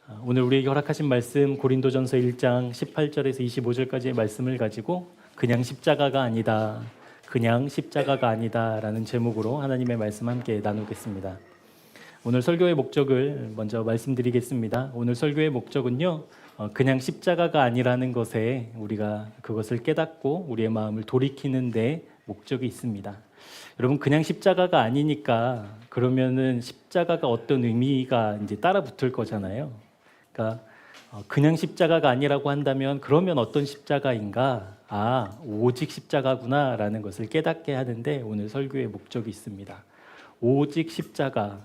오늘 우리에게 허락하신 말씀 고린도전서 1장 18절에서 25절까지의 말씀을 가지고 그냥 십자가가 아니다, 그냥 십자가가 아니다 라는 제목으로 하나님의 말씀 함께 나누겠습니다. 오늘 설교의 목적을 먼저 말씀드리겠습니다. 오늘 설교의 목적은요, 그냥 십자가가 아니라는 것에 우리가 그것을 깨닫고 우리의 마음을 돌이키는 데 목적이 있습니다. 여러분, 그냥 십자가가 아니니까 그러면은 십자가가 어떤 의미가 이제 따라 붙을 거잖아요. 그러니까 그냥 십자가가 아니라고 한다면 그러면 어떤 십자가인가? 오직 십자가구나라는 것을 깨닫게 하는데 오늘 설교의 목적이 있습니다. 오직 십자가.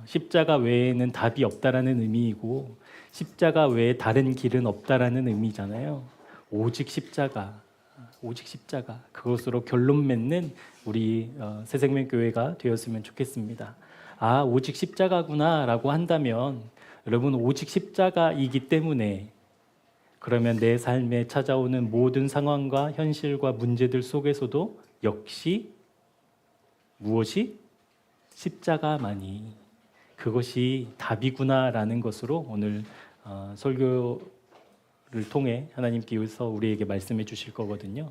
십자가 외에는 답이 없다라는 의미이고 십자가 외에 다른 길은 없다라는 의미잖아요. 오직 십자가. 오직 십자가. 그것으로 결론 맺는 우리 새생명교회가 되었으면 좋겠습니다. 오직 십자가구나라고 한다면 여러분, 오직 십자가이기 때문에 그러면 내 삶에 찾아오는 모든 상황과 현실과 문제들 속에서도 역시 무엇이? 십자가만이 그것이 답이구나라는 것으로 오늘 설교를 통해 하나님께서 우리에게 말씀해 주실 거거든요.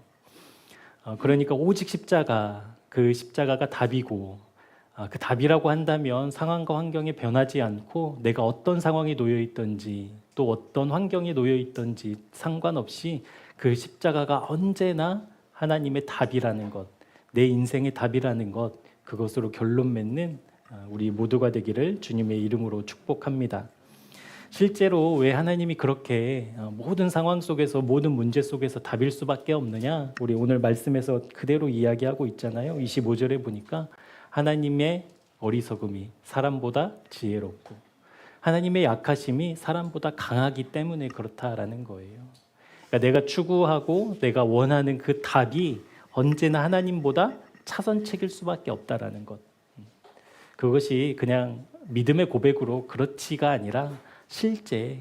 그러니까 오직 십자가, 그 십자가가 답이고 그 답이라고 한다면 상황과 환경에 변하지 않고 내가 어떤 상황에 놓여 있든지 또 어떤 환경에 놓여 있든지 상관없이 그 십자가가 언제나 하나님의 답이라는 것, 내 인생의 답이라는 것, 그것으로 결론 맺는 우리 모두가 되기를 주님의 이름으로 축복합니다. 실제로 왜 하나님이 그렇게 모든 상황 속에서 모든 문제 속에서 답일 수밖에 없느냐? 우리 오늘 말씀에서 그대로 이야기하고 있잖아요. 25절에 보니까 하나님의 어리석음이 사람보다 지혜롭고 하나님의 약하심이 사람보다 강하기 때문에 그렇다라는 거예요. 그러니까 내가 추구하고 내가 원하는 그 답이 언제나 하나님보다 차선책일 수밖에 없다라는 것. 그것이 그냥 믿음의 고백으로 그렇지가 아니라 실제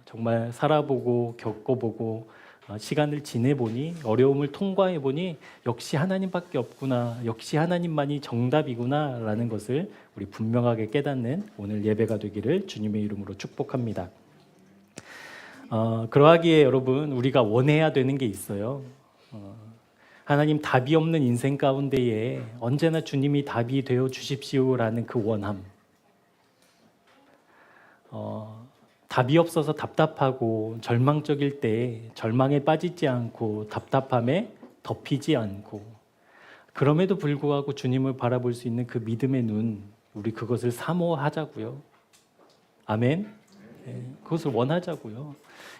정말 살아보고 겪어보고 시간을 지내보니 어려움을 통과해보니 역시 하나님밖에 없구나, 역시 하나님만이 정답이구나 라는 것을 우리 분명하게 깨닫는 오늘 예배가 되기를 주님의 이름으로 축복합니다. 그러하기에 여러분, 우리가 원해야 되는 게 있어요. 하나님, 답이 없는 인생 가운데에 언제나 주님이 답이 되어 주십시오라는 그 원함. 답이 없어서 답답하고 절망적일 때 절망에 빠지지 않고 답답함에 덮이지 않고 그럼에도 불구하고 주님을 바라볼 수 있는 그 믿음의 눈, 우리 그것을 사모하자고요. 아멘. 네, 그것을 원하자고요.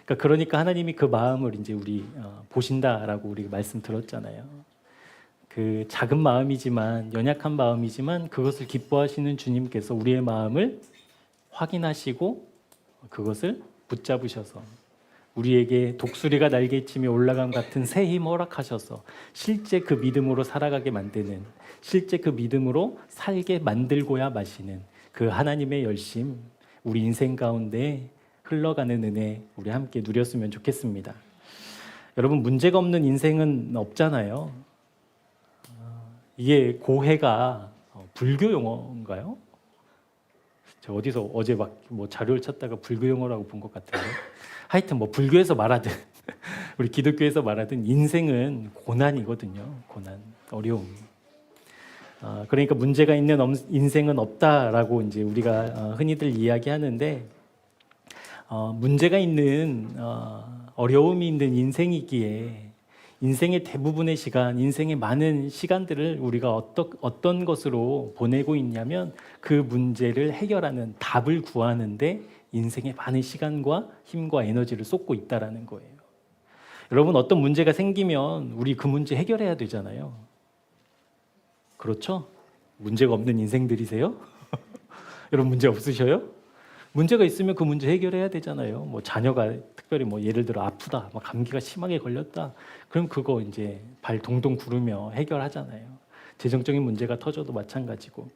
그러니까 하나님이 그 마음을 이제 우리 보신다라고 우리 말씀 들었잖아요. 그 작은 마음이지만 연약한 마음이지만 그것을 기뻐하시는 주님께서 우리의 마음을 확인하시고 그것을 붙잡으셔서 우리에게 독수리가 날개치며 올라감 같은 새 힘 허락하셔서 실제 그 믿음으로 살아가게 만드는, 실제 그 믿음으로 살게 만들고야 마시는 그 하나님의 열심, 우리 인생 가운데 흘러가는 은혜 우리 함께 누렸으면 좋겠습니다. 여러분, 문제가 없는 인생은 없잖아요. 이게 고해가 불교 용어인가요? 어디서 어제 뭐 자료를 찾다가 불교 용어라고 본 것 같은데 하여튼 뭐 불교에서 말하든 우리 기독교에서 말하든 인생은 고난이거든요. 고난, 어려움. 그러니까 문제가 있는 인생은 없다라고 이제 우리가 흔히들 이야기하는데 문제가 있는 어려움이 있는 인생이기에 인생의 대부분의 시간, 인생의 많은 시간들을 우리가 어떤 것으로 보내고 있냐면 그 문제를 해결하는 답을 구하는데 인생의 많은 시간과 힘과 에너지를 쏟고 있다라는 거예요. 여러분, 어떤 문제가 생기면 우리 그 문제 해결해야 되잖아요. 그렇죠? 문제가 없는 인생들이세요? 여러분, 문제 없으셔요? 문제가 있으면 그 문제 해결해야 되잖아요. 뭐 자녀가 특별히 뭐 예를 들어 아프다, 막 감기가 심하게 걸렸다. 그럼 그거 이제 발 동동 구르며 해결하잖아요. 재정적인 문제가 터져도 마찬가지고.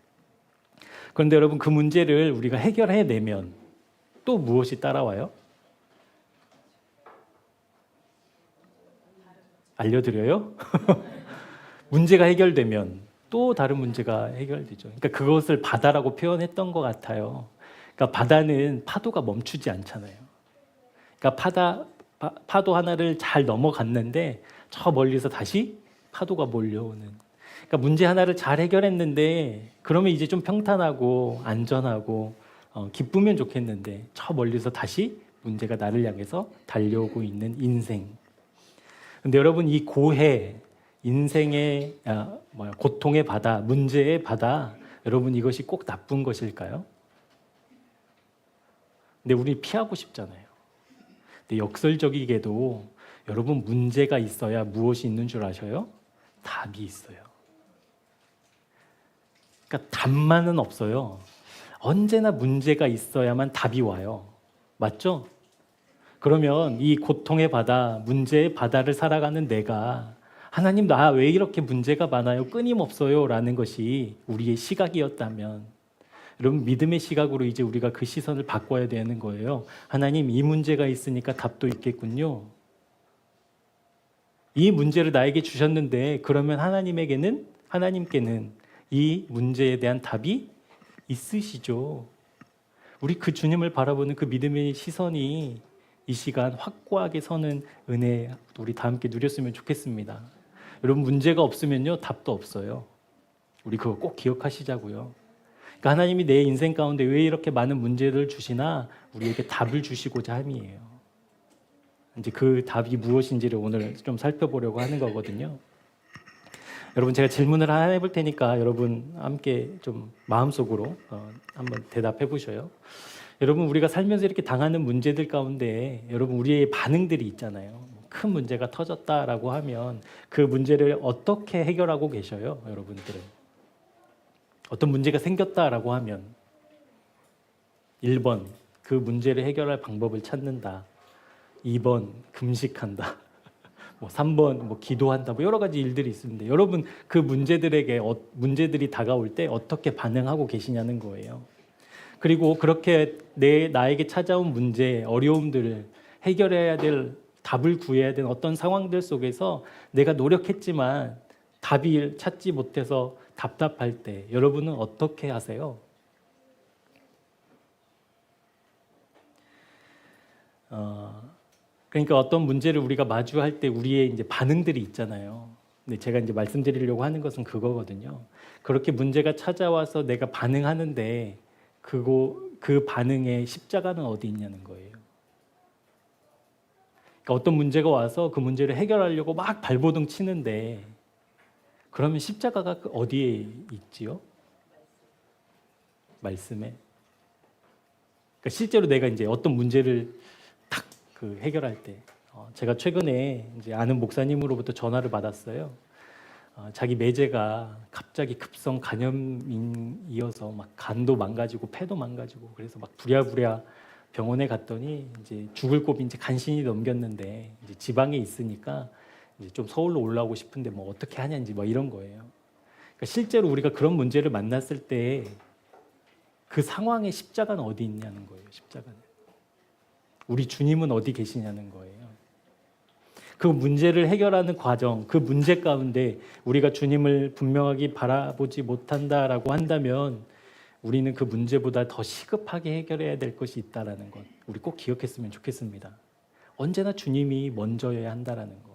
그런데 여러분, 그 문제를 우리가 해결해내면 또 무엇이 따라와요? 알려드려요? 문제가 해결되면 또 다른 문제가 해결되죠. 그러니까 그것을 바다라고 표현했던 것 같아요. 그러니까 바다는 파도가 멈추지 않잖아요. 그러니까 파도 하나를 잘 넘어갔는데 저 멀리서 다시 파도가 몰려오는. 그러니까 문제 하나를 잘 해결했는데 그러면 이제 좀 평탄하고 안전하고 기쁘면 좋겠는데 저 멀리서 다시 문제가 나를 향해서 달려오고 있는 인생. 근데 여러분 이 고해, 인생의 고통의 바다, 문제의 바다, 여러분 이것이 꼭 나쁜 것일까요? 근데 우리 피하고 싶잖아요. 근데 역설적이게도 여러분 문제가 있어야 무엇이 있는 줄 아셔요? 답이 있어요. 그러니까 답만은 없어요. 언제나 문제가 있어야만 답이 와요. 맞죠? 그러면 이 고통의 바다, 문제의 바다를 살아가는 내가 하나님 나 왜 이렇게 문제가 많아요? 끊임없어요 라는 것이 우리의 시각이었다면 여러분 믿음의 시각으로 이제 우리가 그 시선을 바꿔야 되는 거예요. 하나님 이 문제가 있으니까 답도 있겠군요. 이 문제를 나에게 주셨는데 그러면 하나님께는 이 문제에 대한 답이 있으시죠. 우리 그 주님을 바라보는 그 믿음의 시선이 이 시간 확고하게 서는 은혜 우리 다 함께 누렸으면 좋겠습니다. 여러분 문제가 없으면요 답도 없어요. 우리 그거 꼭 기억하시자고요. 그러니까 하나님이 내 인생 가운데 왜 이렇게 많은 문제를 주시나 우리에게 답을 주시고자 함이에요. 이제 그 답이 무엇인지를 오늘 좀 살펴보려고 하는 거거든요. 여러분 제가 질문을 하나 해볼 테니까 여러분 함께 좀 마음속으로 한번 대답해 보셔요. 여러분 우리가 살면서 이렇게 당하는 문제들 가운데 여러분 우리의 반응들이 있잖아요. 큰 문제가 터졌다라고 하면 그 문제를 어떻게 해결하고 계셔요? 여러분들은 어떤 문제가 생겼다라고 하면 1번 그 문제를 해결할 방법을 찾는다. 2번 금식한다. 3번 기도한다. 여러 가지 일들이 있는데 여러분 그 문제들이 다가올 때 어떻게 반응하고 계시냐는 거예요. 그리고 그렇게 나에게 찾아온 문제, 어려움들을 해결해야 될 답을 구해야 되는 어떤 상황들 속에서 내가 노력했지만 답을 찾지 못해서 답답할 때 여러분은 어떻게 하세요? 그러니까 어떤 문제를 우리가 마주할 때 우리의 이제 반응들이 있잖아요. 근데 제가 이제 말씀드리려고 하는 것은 그거거든요. 그렇게 문제가 찾아와서 내가 반응하는데 그 반응의 십자가는 어디 있냐는 거예요. 그러니까 어떤 문제가 와서 그 문제를 해결하려고 막 발버둥 치는데 그러면 십자가가 어디에 있지요? 말씀에. 그러니까 실제로 내가 이제 어떤 문제를 딱 해결할 때, 제가 최근에 이제 아는 목사님으로부터 전화를 받았어요. 자기 매제가 갑자기 급성 간염이어서 막 간도 망가지고 폐도 망가지고 그래서 막 부랴부랴 병원에 갔더니 이제 죽을 고비 이제 간신히 넘겼는데 이제 지방에 있으니까 이제 좀 서울로 올라오고 싶은데 어떻게 하냐는지 이런 거예요. 그러니까 실제로 우리가 그런 문제를 만났을 때 그 상황의 십자가는 어디 있냐는 거예요. 십자가는. 우리 주님은 어디 계시냐는 거예요. 그 문제를 해결하는 과정, 그 문제 가운데 우리가 주님을 분명하게 바라보지 못한다라고 한다면 우리는 그 문제보다 더 시급하게 해결해야 될 것이 있다라는 것, 우리 꼭 기억했으면 좋겠습니다. 언제나 주님이 먼저여야 한다라는 것.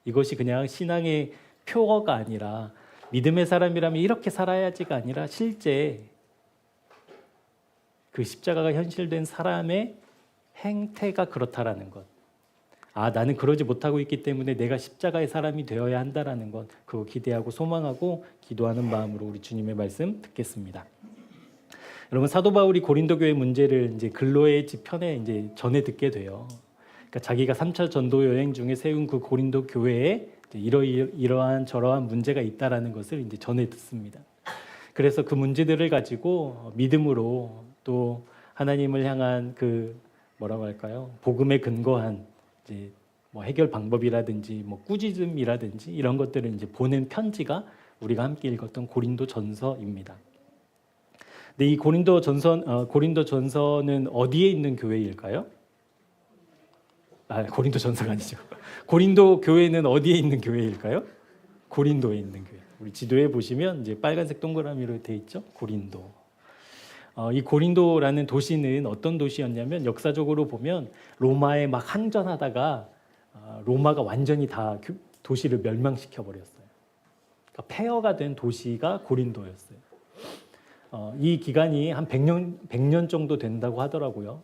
이것이 그냥 신앙의 표어가 아니라 믿음의 사람이라면 이렇게 살아야지가 아니라 실제 그 십자가가 현실된 사람의 행태가 그렇다라는 것. 나는 그러지 못하고 있기 때문에 내가 십자가의 사람이 되어야 한다라는 것, 그거 기대하고 소망하고 기도하는 마음으로 우리 주님의 말씀 듣겠습니다. 여러분 사도 바울이 고린도 교회 문제를 이제 근로의 집 편에 이제 전해 듣게 돼요. 그러니까 자기가 3차 전도 여행 중에 세운 그 고린도 교회에 이러한 저러한 문제가 있다라는 것을 이제 전해 듣습니다. 그래서 그 문제들을 가지고 믿음으로 또 하나님을 향한 뭐라고 할까요? 복음에 근거한 이제 해결 방법이라든지 꾸짖음이라든지 이런 것들을 이제 보낸 편지가 우리가 함께 읽었던 고린도 전서입니다. 근데 이 고린도 전서는 어디에 있는 교회일까요? 고린도 전서가 아니죠. 고린도 교회는 어디에 있는 교회일까요? 고린도에 있는 교회. 우리 지도에 보시면 이제 빨간색 동그라미로 돼 있죠. 고린도. 이 고린도라는 도시는 어떤 도시였냐면 역사적으로 보면 로마에 막 항전하다가 로마가 완전히 다 도시를 멸망시켜 버렸어요. 그러니까 폐허가 된 도시가 고린도였어요. 이 기간이 한 100년 정도 된다고 하더라고요.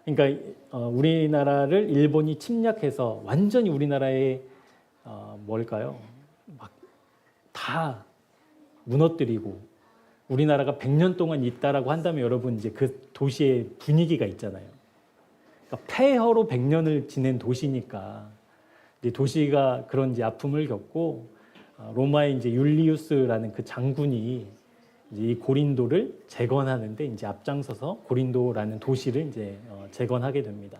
그러니까 우리나라를 일본이 침략해서 완전히 우리나라에 뭘까요? 막 다 무너뜨리고 우리나라가 100년 동안 있다라고 한다면 여러분 이제 그 도시의 분위기가 있잖아요. 그러니까 폐허로 100년을 지낸 도시니까 이제 도시가 그런 이제 아픔을 겪고 로마의 이제 율리우스라는 그 장군이 이제 이 고린도를 재건하는데 이제 앞장서서 고린도라는 도시를 이제 재건하게 됩니다.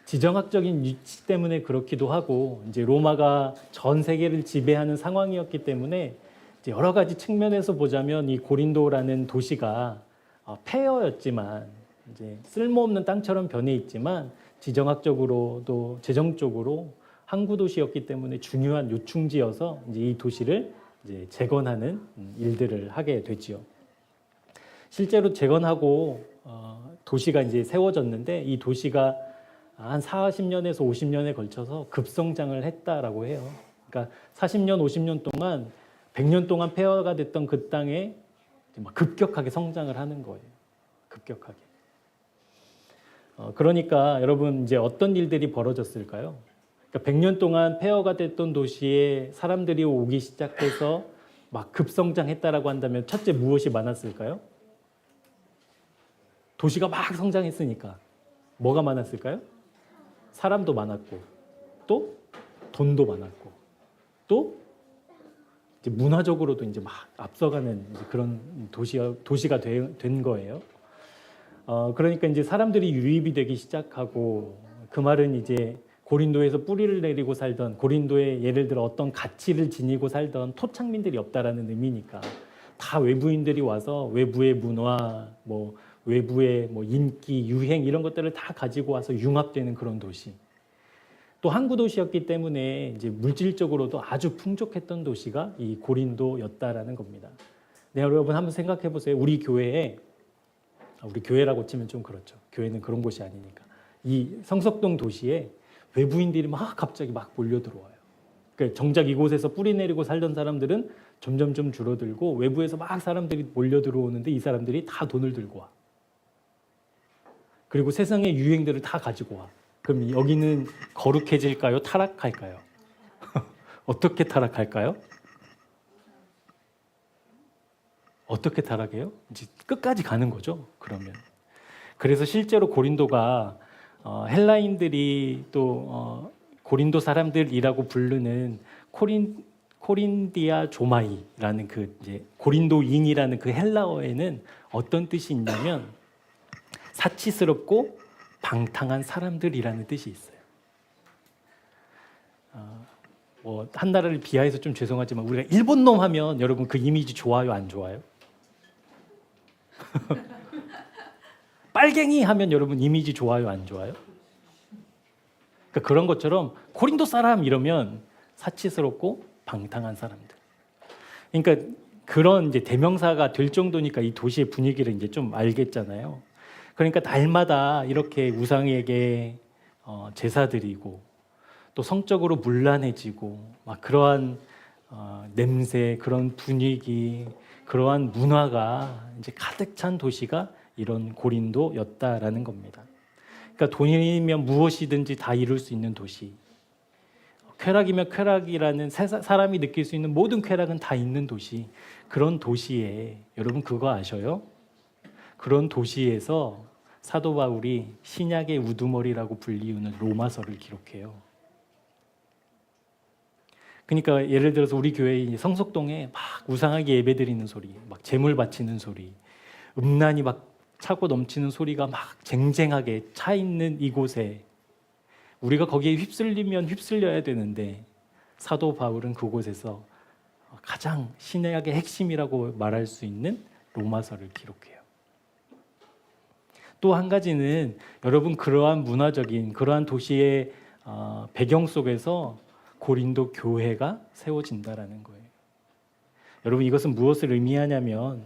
지정학적인 위치 때문에 그렇기도 하고 이제 로마가 전 세계를 지배하는 상황이었기 때문에 이제 여러 가지 측면에서 보자면 이 고린도라는 도시가 폐허였지만 이제 쓸모없는 땅처럼 변해 있지만 지정학적으로 또 재정적으로 항구 도시였기 때문에 중요한 요충지여서 이제 이 도시를 이제 재건하는 일들을 하게 되지요. 실제로 재건하고 도시가 이제 세워졌는데 이 도시가 한 40년에서 50년에 걸쳐서 급성장을 했다라고 해요. 그러니까 40년, 50년 동안 100년 동안 폐허가 됐던 그 땅에 급격하게 성장을 하는 거예요. 급격하게. 그러니까 여러분 이제 어떤 일들이 벌어졌을까요? 그러니까 100년 동안 폐허가 됐던 도시에 사람들이 오기 시작해서 막 급성장했다라고 한다면 첫째 무엇이 많았을까요? 도시가 막 성장했으니까 뭐가 많았을까요? 사람도 많았고 또 돈도 많았고 또 이제 문화적으로도 이제 막 앞서가는 이제 그런 도시가 된 거예요. 그러니까 이제 사람들이 유입이 되기 시작하고 그 말은 이제 고린도에서 뿌리를 내리고 살던 고린도에 예를 들어 어떤 가치를 지니고 살던 토착민들이 없다라는 의미니까 다 외부인들이 와서 외부의 문화, 뭐 외부의 뭐 인기, 유행 이런 것들을 다 가지고 와서 융합되는 그런 도시. 또 항구 도시였기 때문에 이제 물질적으로도 아주 풍족했던 도시가 이 고린도였다라는 겁니다. 네, 여러분 한번 생각해 보세요. 우리 교회라고 치면 좀 그렇죠. 교회는 그런 곳이 아니니까. 이 성석동 도시에 외부인들이 막 갑자기 막 몰려 들어와요. 그러니까 정작 이곳에서 뿌리 내리고 살던 사람들은 점점 좀 줄어들고 외부에서 막 사람들이 몰려 들어오는데 이 사람들이 다 돈을 들고 와. 그리고 세상의 유행들을 다 가지고 와. 그럼 여기는 거룩해질까요? 타락할까요? 어떻게 타락할까요? 어떻게 타락해요? 이제 끝까지 가는 거죠. 그러면. 그래서 실제로 고린도가 헬라인들이 또 고린도 사람들이라고 부르는 코린디아 조마이라는 그 이제 고린도인이라는 그 헬라어에는 어떤 뜻이 있냐면 사치스럽고 방탕한 사람들이라는 뜻이 있어요. 뭐 한 나라를 비하해서 좀 죄송하지만 우리가 일본 놈 하면 여러분 그 이미지 좋아요, 안 좋아요? 빨갱이 하면 여러분 이미지 좋아요, 안 좋아요? 그러니까 그런 것처럼 고린도 사람 이러면 사치스럽고 방탕한 사람들. 그러니까 그런 이제 대명사가 될 정도니까 이 도시의 분위기를 이제 좀 알겠잖아요. 그러니까 날마다 이렇게 우상에게 제사 드리고 또 성적으로 문란해지고 막 그러한 냄새, 그런 분위기, 그러한 문화가 이제 가득 찬 도시가 이런 고린도였다라는 겁니다. 그러니까 돈이면 무엇이든지 다 이룰 수 있는 도시. 쾌락이면 쾌락이라는 사람이 느낄 수 있는 모든 쾌락은 다 있는 도시. 그런 도시에 여러분 그거 아셔요? 그런 도시에서 사도 바울이 신약의 우두머리라고 불리우는 로마서를 기록해요. 그러니까 예를 들어서 우리 교회 성석동에 막 우상하게 예배드리는 소리, 막 제물 바치는 소리, 음란이 막 차고 넘치는 소리가 막 쟁쟁하게 차 있는 이곳에 우리가 거기에 휩쓸리면 휩쓸려야 되는데 사도 바울은 그곳에서 가장 신약의 핵심이라고 말할 수 있는 로마서를 기록해요. 또 한 가지는 여러분 그러한 문화적인 그러한 도시의 배경 속에서 고린도 교회가 세워진다라는 거예요. 여러분 이것은 무엇을 의미하냐면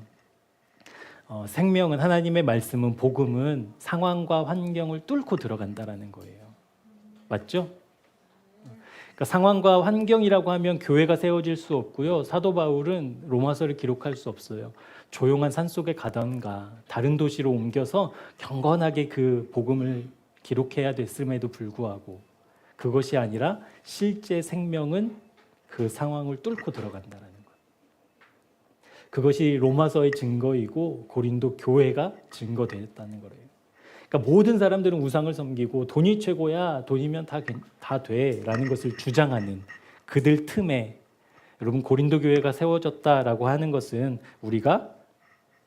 생명은 하나님의 말씀은 복음은 상황과 환경을 뚫고 들어간다라는 거예요. 맞죠? 그러니까 상황과 환경이라고 하면 교회가 세워질 수 없고요. 사도 바울은 로마서를 기록할 수 없어요. 조용한 산속에 가던가 다른 도시로 옮겨서 경건하게 그 복음을 기록해야 됐음에도 불구하고 그것이 아니라 실제 생명은 그 상황을 뚫고 들어간다는 거예요. 그것이 로마서의 증거이고 고린도 교회가 증거되었다는 거예요. 그러니까 모든 사람들은 우상을 섬기고 돈이 최고야, 돈이면 다 돼라는 것을 주장하는 그들 틈에 여러분 고린도 교회가 세워졌다라고 하는 것은 우리가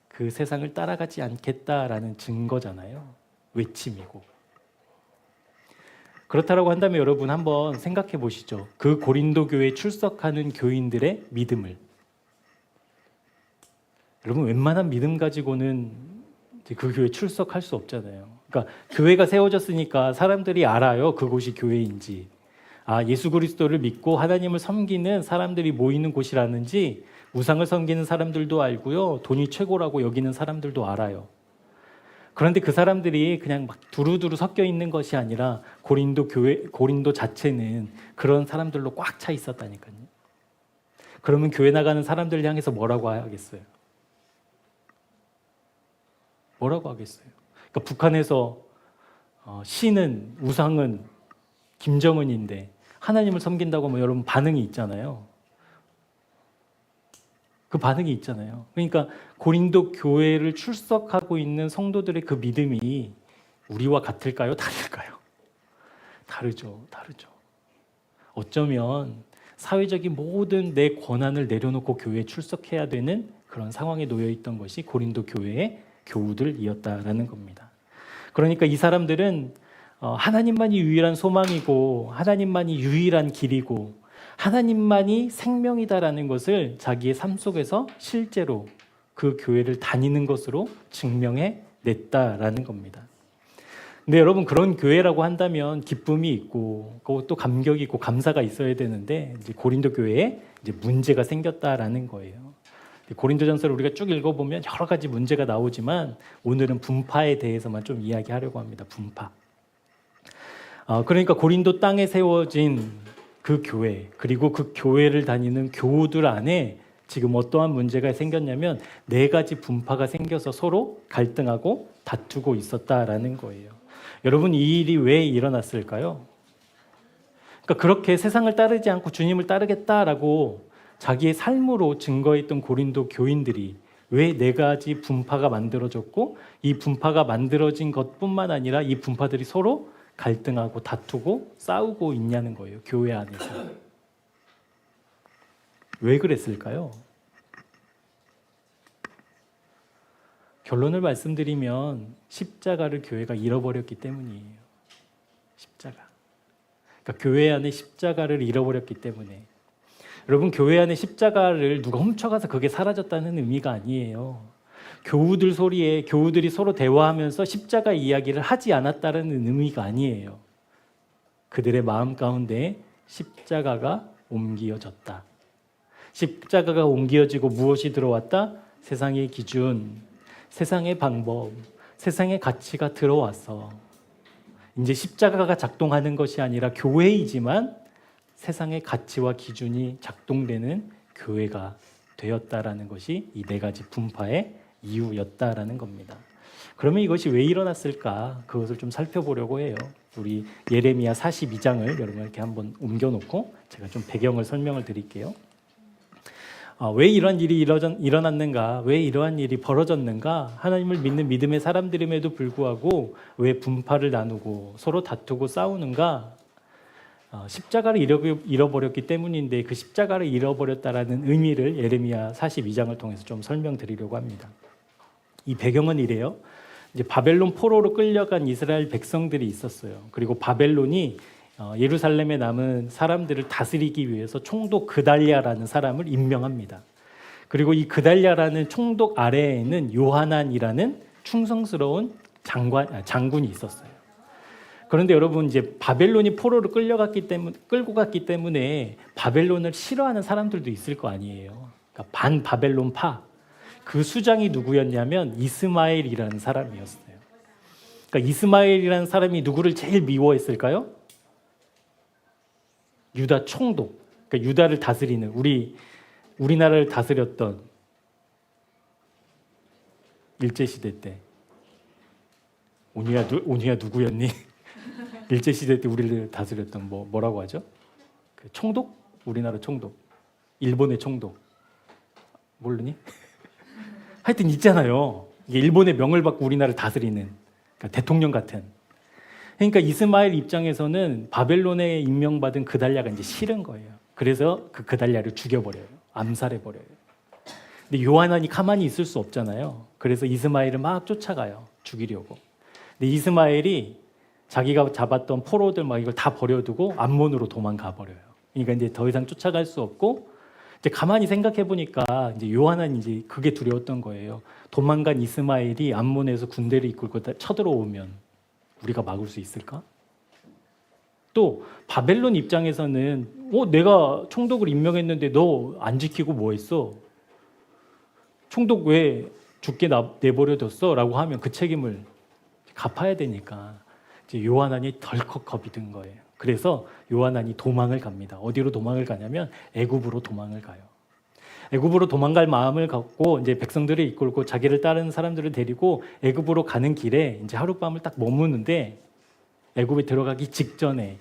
그 세상을 따라가지 않겠다라는 증거잖아요. 외침이고. 그렇다라고 한다면 여러분 한번 생각해 보시죠. 그 고린도 교회에 출석하는 교인들의 믿음을. 여러분 웬만한 믿음 가지고는 그 교회에 출석할 수 없잖아요. 그러니까 교회가 세워졌으니까 사람들이 알아요. 그곳이 교회인지. 예수 그리스도를 믿고 하나님을 섬기는 사람들이 모이는 곳이라는지 우상을 섬기는 사람들도 알고요. 돈이 최고라고 여기는 사람들도 알아요. 그런데 그 사람들이 그냥 막 두루두루 섞여 있는 것이 아니라 고린도 자체는 그런 사람들로 꽉 차 있었다니까요. 그러면 교회 나가는 사람들을 향해서 뭐라고 하겠어요? 뭐라고 하겠어요? 그러니까 북한에서 신은 우상은 김정은인데 하나님을 섬긴다고 하면 여러분 반응이 있잖아요. 그 반응이 있잖아요. 그러니까 고린도 교회를 출석하고 있는 성도들의 그 믿음이 우리와 같을까요? 다를까요? 다르죠. 어쩌면 사회적인 모든 내 권한을 내려놓고 교회에 출석해야 되는 그런 상황에 놓여 있던 것이 고린도 교회의 교우들이었다라는 겁니다. 그러니까 이 사람들은 하나님만이 유일한 소망이고 하나님만이 유일한 길이고 하나님만이 생명이다라는 것을 자기의 삶 속에서 실제로 그 교회를 다니는 것으로 증명해 냈다라는 겁니다. 근데 여러분 그런 교회라고 한다면 기쁨이 있고 또 감격이 있고 감사가 있어야 되는데 이제 고린도 교회에 이제 문제가 생겼다라는 거예요. 고린도전서를 우리가 쭉 읽어보면 여러 가지 문제가 나오지만 오늘은 분파에 대해서만 좀 이야기하려고 합니다. 분파. 그러니까 고린도 땅에 세워진 그 교회 그리고 그 교회를 다니는 교우들 안에 지금 어떠한 문제가 생겼냐면 4가지 분파가 생겨서 서로 갈등하고 다투고 있었다라는 거예요. 여러분 이 일이 왜 일어났을까요? 그러니까 그렇게 세상을 따르지 않고 주님을 따르겠다라고 자기의 삶으로 증거했던 고린도 교인들이 왜 4가지 분파가 만들어졌고 이 분파가 만들어진 것뿐만 아니라 이 분파들이 서로 갈등하고 다투고 싸우고 있냐는 거예요. 교회 안에서. 왜 그랬을까요? 결론을 말씀드리면 십자가를 교회가 잃어버렸기 때문이에요. 십자가. 그러니까 교회 안에 십자가를 잃어버렸기 때문에. 여러분 교회 안에 십자가를 누가 훔쳐가서 그게 사라졌다는 의미가 아니에요. 교우들 소리에 교우들이 서로 대화하면서 십자가 이야기를 하지 않았다는 의미가 아니에요. 그들의 마음 가운데 십자가가 옮겨졌다. 십자가가 옮겨지고 무엇이 들어왔다? 세상의 기준, 세상의 방법, 세상의 가치가 들어와서 이제 십자가가 작동하는 것이 아니라 교회이지만 세상의 가치와 기준이 작동되는 교회가 되었다라는 것이 이 4가지 분파의 이유였다라는 겁니다. 그러면 이것이 왜 일어났을까? 그것을 좀 살펴보려고 해요. 우리 예레미야 42장을 여러분 이렇게 한번 옮겨놓고 제가 좀 배경을 설명을 드릴게요. 왜 이런 일이 일어났는가? 왜 이러한 일이 벌어졌는가? 하나님을 믿는 믿음의 사람들임에도 불구하고 왜 분파를 나누고 서로 다투고 싸우는가? 십자가를 잃어버렸기 때문인데 그 십자가를 잃어버렸다라는 의미를 예레미야 42장을 통해서 좀 설명드리려고 합니다. 이 배경은 이래요. 이제 바벨론 포로로 끌려간 이스라엘 백성들이 있었어요. 그리고 바벨론이 예루살렘에 남은 사람들을 다스리기 위해서 총독 그달랴라는 사람을 임명합니다. 그리고 이 그달랴라는 총독 아래에는 요하난이라는 충성스러운 장군이 있었어요. 그런데 여러분 이제 바벨론이 포로로 끌고 갔기 때문에 바벨론을 싫어하는 사람들도 있을 거 아니에요. 그러니까 반 바벨론파. 그 수장이 누구였냐면 이스마엘이라는 사람이었어요. 그러니까 이스마엘이라는 사람이 누구를 제일 미워했을까요? 유다 총독. 그러니까 유다를 다스리는 우리나라를 다스렸던 일제시대 때 온유야 누구였니? 일제시대 때 우리를 다스렸던 뭐라고 하죠? 그 총독? 우리나라 총독. 일본의 총독. 모르니? 하여튼 있잖아요. 이게 일본의 명을 받고 우리나라를 다스리는 그러니까 대통령 같은. 그러니까 이스마엘 입장에서는 바벨론에 임명받은 그달랴가 이제 싫은 거예요. 그래서 그 그달랴를 죽여버려요. 암살해버려요. 근데 요하난이 가만히 있을 수 없잖아요. 그래서 이스마엘을 막 쫓아가요. 죽이려고. 근데 이스마엘이 자기가 잡았던 포로들 막 이걸 다 버려두고 암몬으로 도망가 버려요. 그러니까 이제 더 이상 쫓아갈 수 없고 이제 가만히 생각해 보니까 이제 요하난이 이제 그게 두려웠던 거예요. 도망간 이스마엘이 암몬에서 군대를 이끌고 쳐들어오면 우리가 막을 수 있을까? 또 바벨론 입장에서는 내가 총독을 임명했는데 너 안 지키고 뭐 했어? 총독 왜 죽게 내버려뒀어? 라고 하면 그 책임을 갚아야 되니까 이제 요하난이 덜컥 겁이 든 거예요. 그래서 요하난이 도망을 갑니다. 어디로 도망을 가냐면 애굽으로 도망을 가요. 애굽으로 도망갈 마음을 갖고 이제 백성들을 이끌고 자기를 따르는 사람들을 데리고 애굽으로 가는 길에 이제 하룻밤을 딱 머무는데 애굽에 들어가기 직전에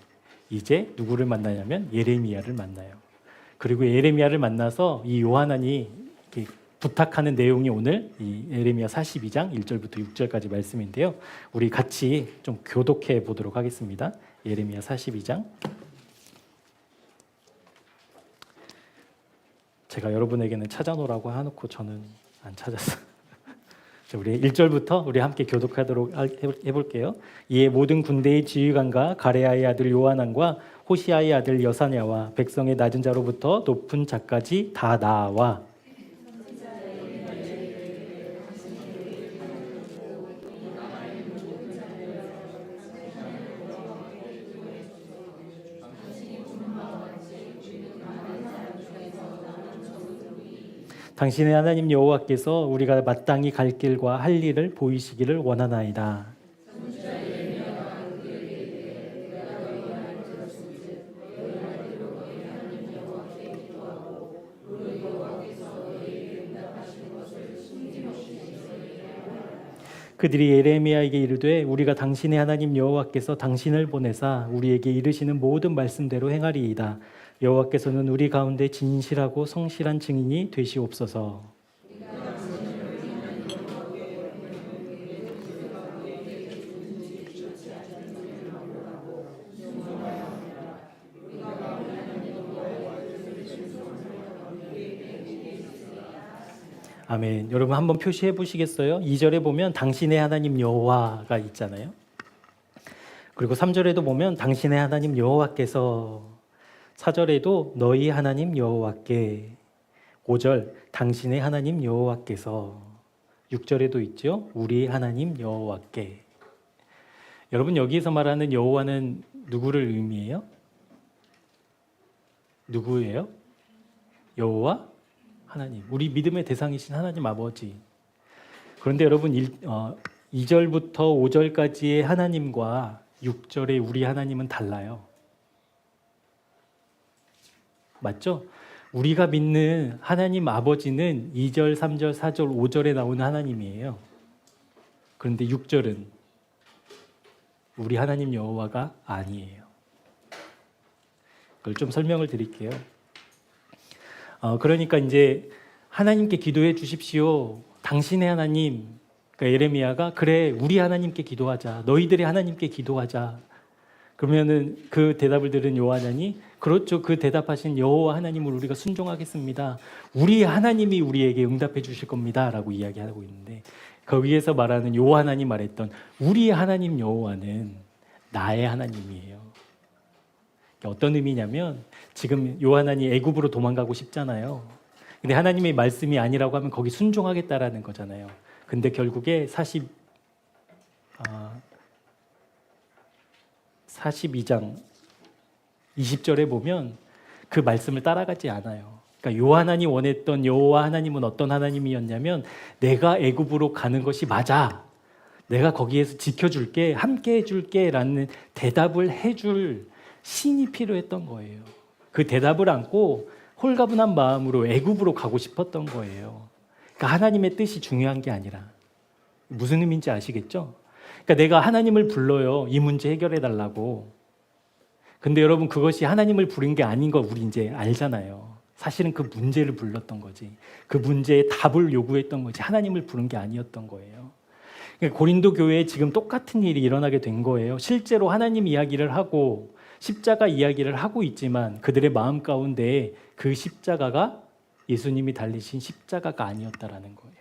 이제 누구를 만나냐면 예레미야를 만나요. 그리고 예레미야를 만나서 이 요하난이 이렇게 부탁하는 내용이 오늘 이 예레미야 42장 1절부터 6절까지 말씀인데요. 우리 같이 좀 교독해 보도록 하겠습니다. 예레미야 42장. 제가 여러분에게는 찾아놓으라고 해놓고 저는 안 찾았어요. 우리 1절부터 우리 함께 교독하도록 해볼게요. 이에 모든 군대의 지휘관과 가레아의 아들 요하난과 호시아의 아들 여사냐와 백성의 낮은 자로부터 높은 자까지 다 나와 당신의 하나님 여호와께서 우리가 마땅히 갈 길과 할 일을 보이시기를 원하나이다. 그들이 예레미야에게 이르되 우리가 당신의 하나님 여호와께서 당신을 보내사 우리에게 이르시는 모든 말씀대로 행하리이다. 여호와께서는 우리 가운데 진실하고 성실한 증인이 되시옵소서. 아멘. 여러분 한번 표시해 보시겠어요? 2절에 보면 당신의 하나님 여호와가 있잖아요. 그리고 3절에도 보면 당신의 하나님 여호와께서, 4절에도 너희 하나님 여호와께, 5절 당신의 하나님 여호와께서, 6절에도 있죠. 우리 하나님 여호와께. 여러분 여기에서 말하는 여호와는 누구를 의미해요? 누구예요? 여호와 하나님. 우리 믿음의 대상이신 하나님 아버지. 그런데 여러분 2절부터 5절까지의 하나님과 6절의 우리 하나님은 달라요. 맞죠? 우리가 믿는 하나님 아버지는 2절, 3절, 4절, 5절에 나오는 하나님이에요. 그런데 6절은 우리 하나님 여호와가 아니에요. 그걸 좀 설명을 드릴게요. 그러니까 이제 하나님께 기도해 주십시오. 당신의 하나님, 그러니까 예레미야가 그래 우리 하나님께 기도하자. 너희들의 하나님께 기도하자. 그러면은 그 대답을 들은 요하난이 그렇죠. 그 대답하신 여호와 하나님을 우리가 순종하겠습니다. 우리 하나님이 우리에게 응답해 주실 겁니다라고 이야기하고 있는데 거기에서 말하는 요하난이 말했던 우리 하나님 여호와는 나의 하나님이에요. 어떤 의미냐면 지금 요하난이 애굽으로 도망가고 싶잖아요. 근데 하나님의 말씀이 아니라고 하면 거기 순종하겠다라는 거잖아요. 근데 결국에 42장 20절에 보면 그 말씀을 따라가지 않아요. 그러니까 요한안이 원했던 여호와 하나님은 어떤 하나님이었냐면 내가 애굽으로 가는 것이 맞아. 내가 거기에서 지켜줄게, 함께 해줄게 라는 대답을 해줄 신이 필요했던 거예요. 그 대답을 안고 홀가분한 마음으로 애굽으로 가고 싶었던 거예요. 그러니까 하나님의 뜻이 중요한 게 아니라 무슨 의미인지 아시겠죠? 그러니까 내가 하나님을 불러요. 이 문제 해결해 달라고. 근데 여러분 그것이 하나님을 부른 게 아닌 거 우리 이제 알잖아요. 사실은 그 문제를 불렀던 거지. 그 문제에 답을 요구했던 거지. 하나님을 부른 게 아니었던 거예요. 그러니까 고린도 교회에 지금 똑같은 일이 일어나게 된 거예요. 실제로 하나님 이야기를 하고 십자가 이야기를 하고 있지만 그들의 마음 가운데 그 십자가가 예수님이 달리신 십자가가 아니었다라는 거예요.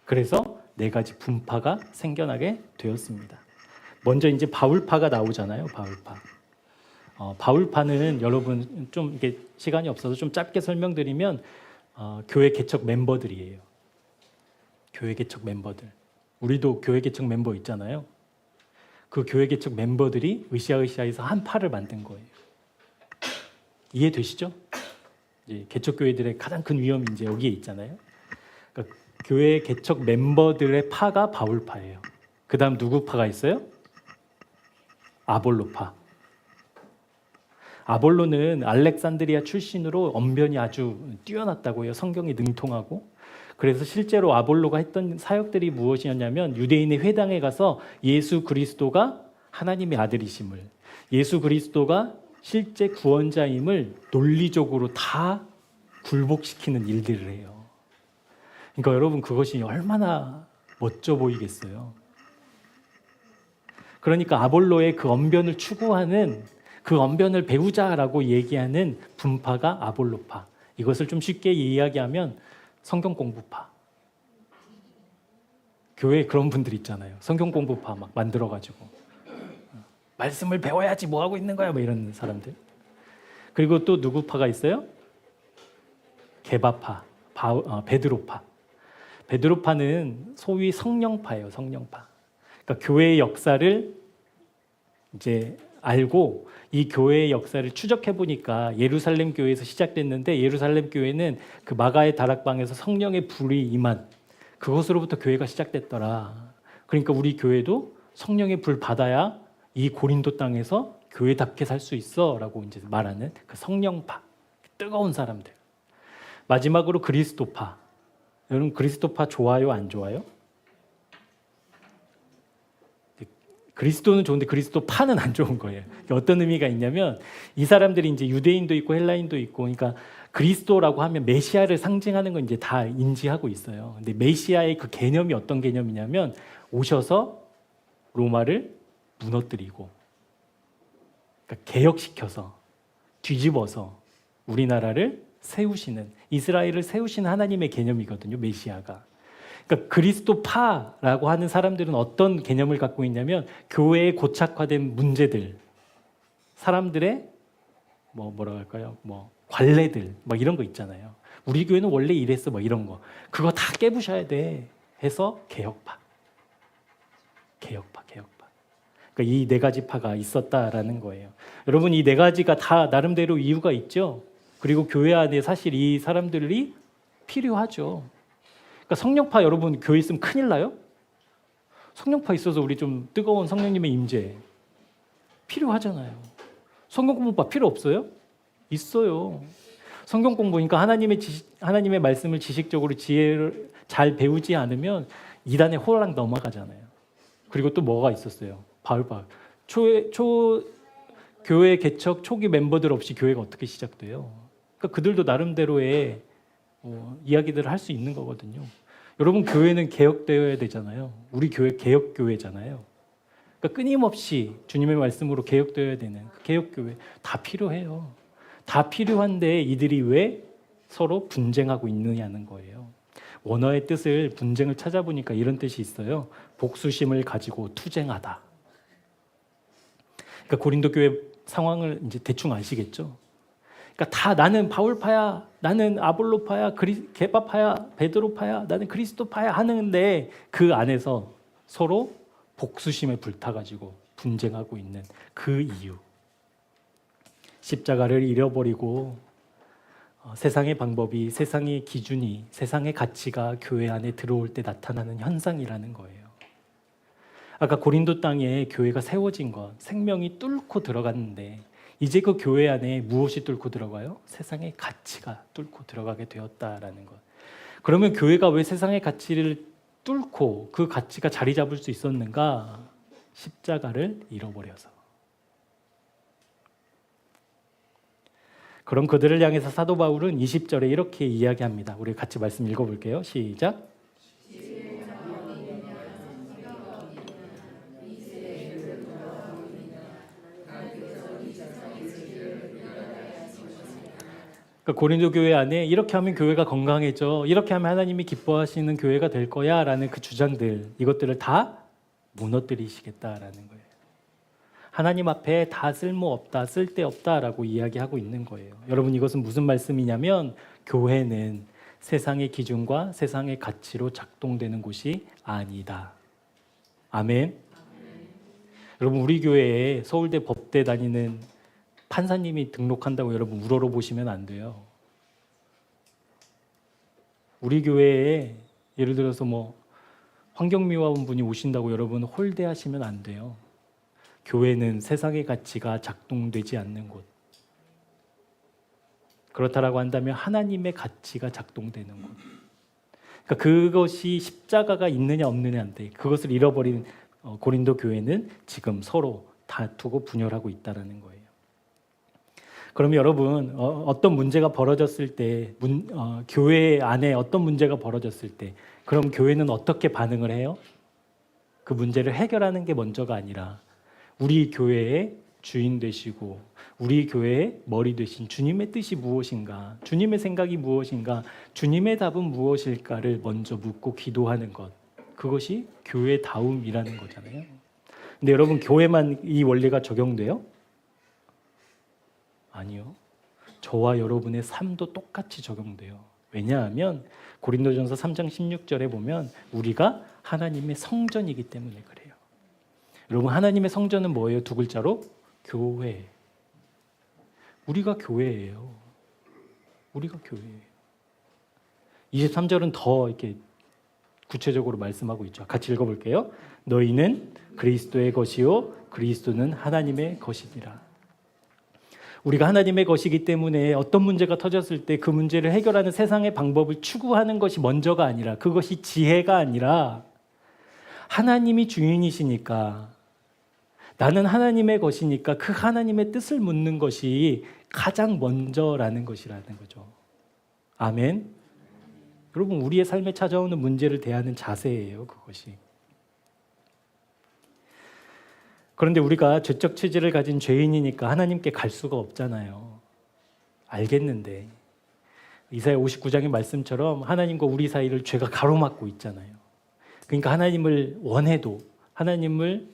그래서 네 가지 분파가 생겨나게 되었습니다. 먼저 이제 바울파가 나오잖아요. 바울파. 바울파는 여러분 좀 이게 시간이 없어서 좀 짧게 설명드리면 교회 개척 멤버들이에요. 교회 개척 멤버들. 우리도 교회 개척 멤버 있잖아요. 그 교회 개척 멤버들이 으쌰으쌰해서 한 파를 만든 거예요. 이해되시죠? 이제 개척 교회들의 가장 큰 위험이 이제 여기에 있잖아요. 그러니까 교회 개척 멤버들의 파가 바울파예요. 그다음 누구 파가 있어요? 아볼로파. 아볼로는 알렉산드리아 출신으로 언변이 아주 뛰어났다고 해요. 성경이 능통하고. 그래서 실제로 아볼로가 했던 사역들이 무엇이었냐면 유대인의 회당에 가서 예수 그리스도가 하나님의 아들이심을, 예수 그리스도가 실제 구원자임을 논리적으로 다 굴복시키는 일들을 해요. 그러니까 여러분 그것이 얼마나 멋져 보이겠어요. 그러니까 아볼로의 그 언변을 추구하는 그 언변을 배우자라고 얘기하는 분파가 아볼로파. 이것을 좀 쉽게 이야기하면 성경 공부파. 교회에 그런 분들 있잖아요. 성경 공부파 막 만들어가지고 말씀을 배워야지 뭐 하고 있는 거야 뭐 이런 사람들. 그리고 또 누구 파가 있어요? 게바파, 베드로파. 베드로파는 소위 성령파예요. 성령파. 그러니까 교회의 역사를 이제 알고 이 교회의 역사를 추적해 보니까 예루살렘 교회에서 시작됐는데 예루살렘 교회는 그 마가의 다락방에서 성령의 불이 임한 그것으로부터 교회가 시작됐더라. 그러니까 우리 교회도 성령의 불 받아야 이 고린도 땅에서 교회답게 살 수 있어라고 이제 말하는 그 성령파, 뜨거운 사람들. 마지막으로 그리스도파. 여러분 그리스도파 좋아요, 안 좋아요? 그리스도는 좋은데 그리스도파는 안 좋은 거예요. 어떤 의미가 있냐면 이 사람들이 이제 유대인도 있고 헬라인도 있고, 그러니까 그리스도라고 하면 메시아를 상징하는 건 이제 다 인지하고 있어요. 근데 메시아의 그 개념이 어떤 개념이냐면 오셔서 로마를 무너뜨리고, 그러니까 개혁시켜서 뒤집어서 우리나라를 세우시는, 이스라엘을 세우시는 하나님의 개념이거든요. 메시아가. 그러니까 그리스도파라고 하는 사람들은 어떤 개념을 갖고 있냐면 교회에 고착화된 문제들, 사람들의 뭐라고 할까요? 관례들 이런 거 있잖아요. 우리 교회는 원래 이랬어 이런 거. 그거 다 깨부셔야 돼 해서 개혁파. 그러니까 이 네 가지 파가 있었다라는 거예요. 여러분 이 네 가지가 다 나름대로 이유가 있죠. 그리고 교회 안에 사실 이 사람들이 필요하죠. 그러니까 성령파 여러분 교회 있으면 큰일 나요? 성령파 있어서 우리 좀 뜨거운 성령님의 임재 필요하잖아요. 성경 공부파 필요 없어요? 있어요. 성경 공부니까 하나님의 말씀을 지식적으로 지혜를 잘 배우지 않으면 이단에 호랑 넘어가잖아요. 그리고 또 뭐가 있었어요? 바울파. 교회 개척 초기 멤버들 없이 교회가 어떻게 시작돼요? 그러니까 그들도 나름대로의 이야기들을 할 수 있는 거거든요. 여러분 교회는 개혁되어야 되잖아요. 우리 교회 개혁교회잖아요. 그러니까 끊임없이 주님의 말씀으로 개혁되어야 되는 그 개혁교회 다 필요해요. 다 필요한데 이들이 왜 서로 분쟁하고 있느냐는 거예요. 원어의 뜻을 분쟁을 찾아보니까 이런 뜻이 있어요. 복수심을 가지고 투쟁하다. 그러니까 고린도 교회 상황을 이제 대충 아시겠죠? 그러니까 다 나는 바울파야, 나는 아볼로파야, 게바파야, 베드로파야, 나는 그리스도파야 하는데 그 안에서 서로 복수심에 불타가지고 분쟁하고 있는 그 이유. 십자가를 잃어버리고 세상의 방법이, 세상의 기준이, 세상의 가치가 교회 안에 들어올 때 나타나는 현상이라는 거예요. 아까 고린도 땅에 교회가 세워진 것, 생명이 뚫고 들어갔는데 이제 그 교회 안에 무엇이 뚫고 들어가요? 세상의 가치가 뚫고 들어가게 되었다라는 것. 그러면 교회가 왜 세상의 가치를 뚫고 그 가치가 자리 잡을 수 있었는가? 십자가를 잃어버려서. 그럼 그들을 향해서 사도 바울은 20절에 이렇게 이야기합니다. 우리 같이 말씀 읽어볼게요. 시작. 그러니까 고린도 교회 안에 이렇게 하면 교회가 건강해져, 이렇게 하면 하나님이 기뻐하시는 교회가 될 거야 라는 그 주장들, 이것들을 다 무너뜨리시겠다라는 거예요. 하나님 앞에 다 쓸모없다, 쓸데없다라고 이야기하고 있는 거예요. 여러분, 이것은 무슨 말씀이냐면 교회는 세상의 기준과 세상의 가치로 작동되는 곳이 아니다. 아멘. 여러분, 우리 교회에 서울대 법대 다니는 판사님이 등록한다고 여러분 우러러 보시면 안 돼요. 우리 교회에 예를 들어서 환경미화원 분이 오신다고 여러분 홀대하시면 안 돼요. 교회는 세상의 가치가 작동되지 않는 곳. 그렇다라고 한다면 하나님의 가치가 작동되는 곳. 그러니까 그것이 십자가가 있느냐 없느냐인데 그것을 잃어버린 고린도 교회는 지금 서로 다투고 분열하고 있다는 거예요. 그럼 여러분, 어떤 문제가 벌어졌을 때, 교회 안에 어떤 문제가 벌어졌을 때, 그럼 교회는 어떻게 반응을 해요? 그 문제를 해결하는 게 먼저가 아니라 우리 교회의 주인 되시고 우리 교회의 머리 되신 주님의 뜻이 무엇인가, 주님의 생각이 무엇인가, 주님의 답은 무엇일까를 먼저 묻고 기도하는 것, 그것이 교회다움이라는 거잖아요. 근데 여러분, 교회만 이 원리가 적용돼요? 아니요. 저와 여러분의 삶도 똑같이 적용돼요. 왜냐하면 고린도전서 3장 16절에 보면 우리가 하나님의 성전이기 때문에 그래요. 여러분, 하나님의 성전은 뭐예요? 두 글자로? 교회. 우리가 교회예요. 우리가 교회예요. 23절은 더 이렇게 구체적으로 말씀하고 있죠. 같이 읽어볼게요. 너희는 그리스도의 것이요 그리스도는 하나님의 것이니라. 우리가 하나님의 것이기 때문에 어떤 문제가 터졌을 때 그 문제를 해결하는 세상의 방법을 추구하는 것이 먼저가 아니라, 그것이 지혜가 아니라 하나님이 주인이시니까, 나는 하나님의 것이니까 그 하나님의 뜻을 묻는 것이 가장 먼저라는 것이라는 거죠. 아멘. 여러분, 우리의 삶에 찾아오는 문제를 대하는 자세예요, 그것이. 그런데 우리가 죄적 체질을 가진 죄인이니까 하나님께 갈 수가 없잖아요. 알겠는데 이사야 59장의 말씀처럼 하나님과 우리 사이를 죄가 가로막고 있잖아요. 그러니까 하나님을 원해도, 하나님을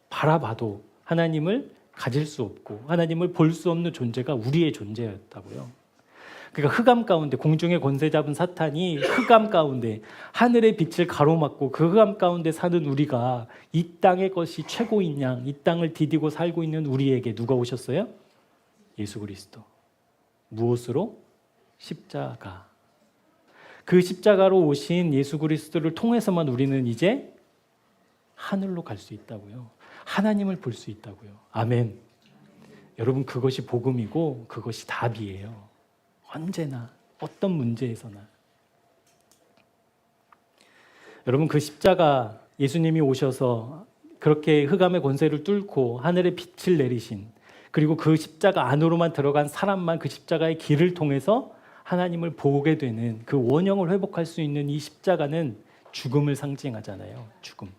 바라봐도 하나님을 가질 수 없고 하나님을 볼 수 없는 존재가 우리의 존재였다고요. 그러니까 흑암 가운데, 공중의 권세 잡은 사탄이 흑암 가운데 하늘의 빛을 가로막고 그 흑암 가운데 사는 우리가, 이 땅의 것이 최고인 양, 이 땅을 디디고 살고 있는 우리에게 누가 오셨어요? 예수 그리스도. 무엇으로? 십자가. 그 십자가로 오신 예수 그리스도를 통해서만 우리는 이제 하늘로 갈 수 있다고요. 하나님을 볼 수 있다고요. 아멘. 여러분, 그것이 복음이고 그것이 답이에요. 언제나, 어떤 문제에서나. 여러분, 그 십자가, 예수님이 오셔서 그렇게 흑암의 권세를 뚫고 하늘의 빛을 내리신, 그리고 그 십자가 안으로만 들어간 사람만 그 십자가의 길을 통해서 하나님을 보게 되는, 그 원형을 회복할 수 있는 이 십자가는 죽음을 상징하잖아요. 죽음.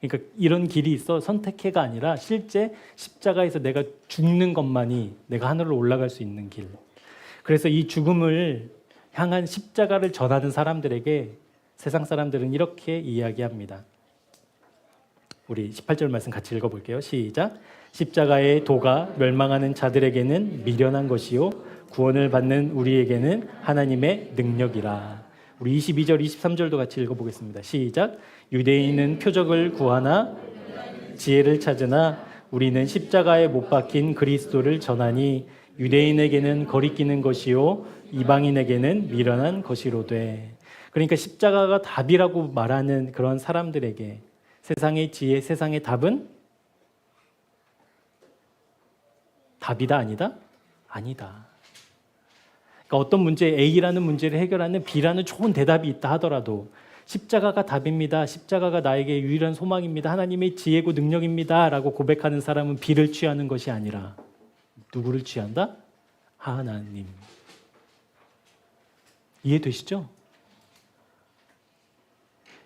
그러니까 이런 길이 있어, 선택해가 아니라 실제 십자가에서 내가 죽는 것만이 내가 하늘로 올라갈 수 있는 길. 그래서 이 죽음을 향한 십자가를 전하는 사람들에게 세상 사람들은 이렇게 이야기합니다. 우리 18절 말씀 같이 읽어볼게요. 시작. 십자가의 도가 멸망하는 자들에게는 미련한 것이요 구원을 받는 우리에게는 하나님의 능력이라. 우리 22절 23절도 같이 읽어보겠습니다. 시작. 유대인은 표적을 구하나 지혜를 찾으나 우리는 십자가에 못 박힌 그리스도를 전하니 유대인에게는 거리끼는 것이요 이방인에게는 미련한 것이로되. 그러니까 십자가가 답이라고 말하는 그런 사람들에게 세상의 지혜, 세상의 답은 답이다 아니다? 아니다. 그러니까 어떤 문제 A라는 문제를 해결하는 B라는 좋은 대답이 있다 하더라도 십자가가 답입니다. 십자가가 나에게 유일한 소망입니다. 하나님의 지혜고 능력입니다. 라고 고백하는 사람은 B를 취하는 것이 아니라 누구를 취한다? 하나님. 이해되시죠?